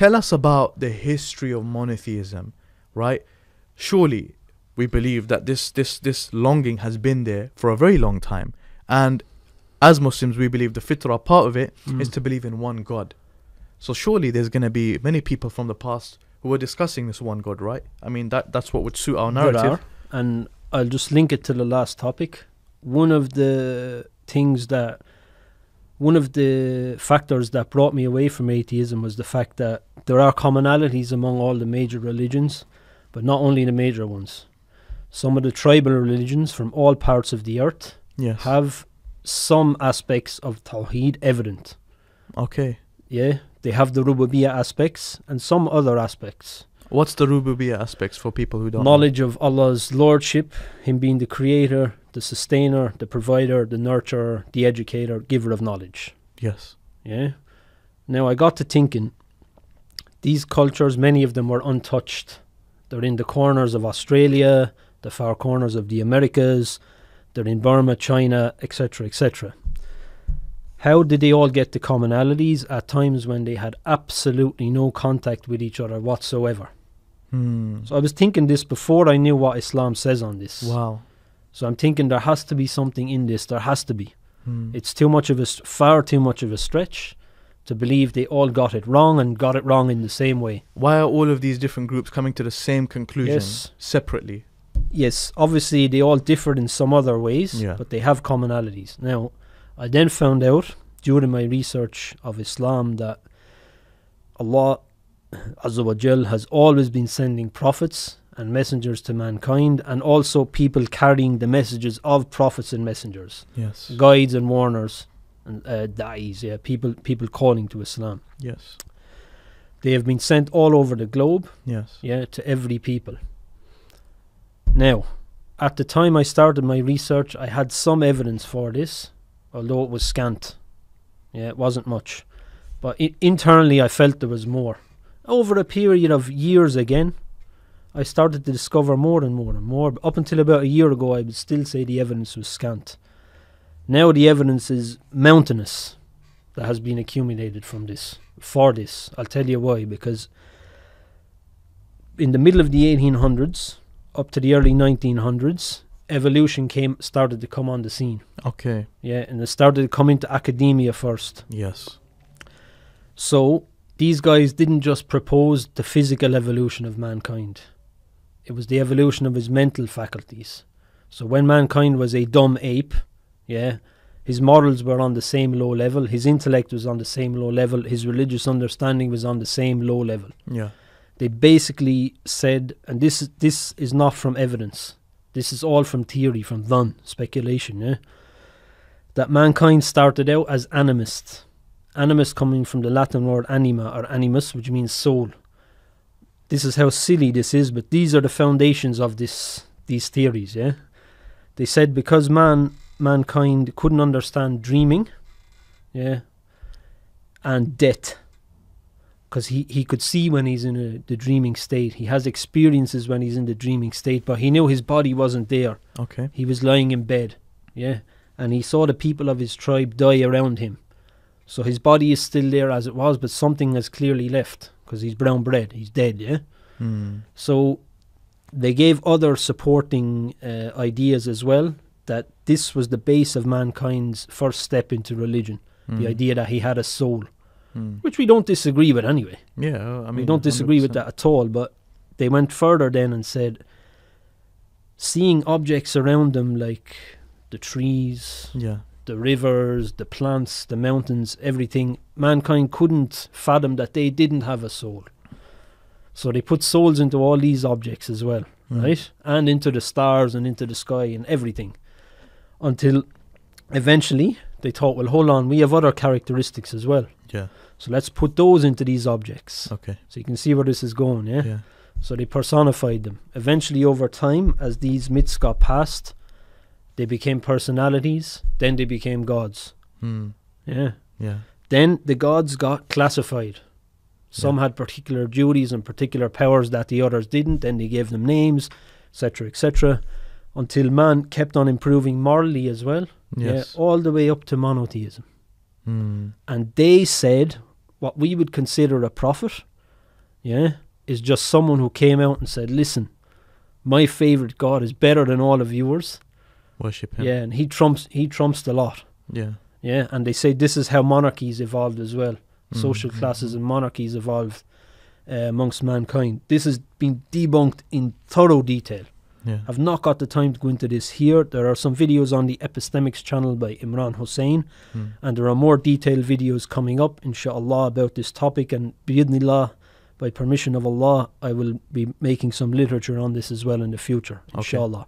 tell us about the history of monotheism, right? Surely we believe that this longing has been there for a very long time. And as Muslims, we believe the fitrah part of it is to believe in one God. So surely there's going to be many people from the past who were discussing this one God, right? I mean, that's what would suit our narrative. There are, and I'll just link it to the last topic. One of the factors that brought me away from atheism was the fact that there are commonalities among all the major religions, but not only the major ones. Some of the tribal religions from all parts of the earth have some aspects of Tawheed evident. Okay. Yeah, they have the Rububiyyah aspects and some other aspects. What's the Rububiyyah aspects for people who don't Knowledge of Allah's lordship, Him being the creator, the sustainer, the provider, the nurturer, the educator, giver of knowledge. Yes. Yeah. Now I got to thinking, these cultures, many of them were untouched. They're in the corners of Australia, the far corners of the Americas, they're in Burma, China, etc., etc. How did they all get the commonalities at times when they had absolutely no contact with each other whatsoever? So I was thinking this before I knew what Islam says on this. Wow. So I'm thinking there has to be something in this. There has to be. It's far too much of a stretch to believe they all got it wrong and got it wrong in the same way. Why are all of these different groups coming to the same conclusion separately? Yes, obviously they all differed in some other ways, but they have commonalities. Now, I then found out during my research of Islam that Allah Azza wa Jal has always been sending prophets and messengers to mankind, and also people carrying the messages of prophets and messengers. Yes. Guides and warners and da'is, people calling to Islam. Yes. They have been sent all over the globe. Yes. Yeah, to every people. Now, at the time I started my research, I had some evidence for this, although it was scant. Yeah, it wasn't much. But internally I felt there was more. Over a period of years again, I started to discover more and more and more. Up until about a year ago, I would still say the evidence was scant. Now the evidence is mountainous that has been accumulated from this, for this. I'll tell you why. Because in the middle of the 1800s, up to the early 1900s, evolution started to come on the scene. Okay. Yeah, and it started to come into academia first. Yes. So these guys didn't just propose the physical evolution of mankind. It was the evolution of his mental faculties. So when mankind was a dumb ape, yeah, his morals were on the same low level, his intellect was on the same low level, his religious understanding was on the same low level. Yeah. They basically said, and this is not from evidence, this is all from theory, from dhann, speculation, yeah, that mankind started out as animists. Animus coming from the Latin word anima or animus, which means soul. This is how silly this is, but these are the foundations of these theories, yeah. They said because mankind couldn't understand dreaming, yeah, and death, because he could see when he's in the dreaming state. He has experiences when he's in the dreaming state, but he knew his body wasn't there. Okay. He was lying in bed, yeah, and he saw the people of his tribe die around him. So his body is still there as it was, but something has clearly left, because he's brown bread, he's dead, yeah? So they gave other supporting ideas as well, that this was the base of mankind's first step into religion, the idea that he had a soul, which we don't disagree with anyway. Yeah, I mean, we don't disagree 100%. with that at all, but they went further then and said, seeing objects around them like the trees, the rivers, the plants, the mountains, everything, mankind couldn't fathom that they didn't have a soul. So they put souls into all these objects as well, right? And into the stars and into the sky and everything. Until eventually they thought, well, hold on, we have other characteristics as well. Yeah. So let's put those into these objects. Okay. So you can see where this is going, yeah? Yeah. So they personified them. Eventually over time, as these myths got passed, they became personalities, then they became gods. Yeah. Yeah. Then the gods got classified. Some had particular duties and particular powers that the others didn't, then they gave them names, etc., until man kept on improving morally as well. Yes. Yeah, all the way up to monotheism. And they said what we would consider a prophet yeah, is just someone who came out and said, listen, my favorite God is better than all of yours. Worship him. Yeah, and he trumps the lot. Yeah. Yeah, and they say this is how monarchies evolved as well. Social classes and monarchies evolved amongst mankind. This has been debunked in thorough detail. Yeah. I've not got the time to go into this here. There are some videos on the Epistemics channel by Imran Hussain, and there are more detailed videos coming up, inshallah, about this topic. And bi'idhnillah, by permission of Allah, I will be making some literature on this as well in the future, inshallah.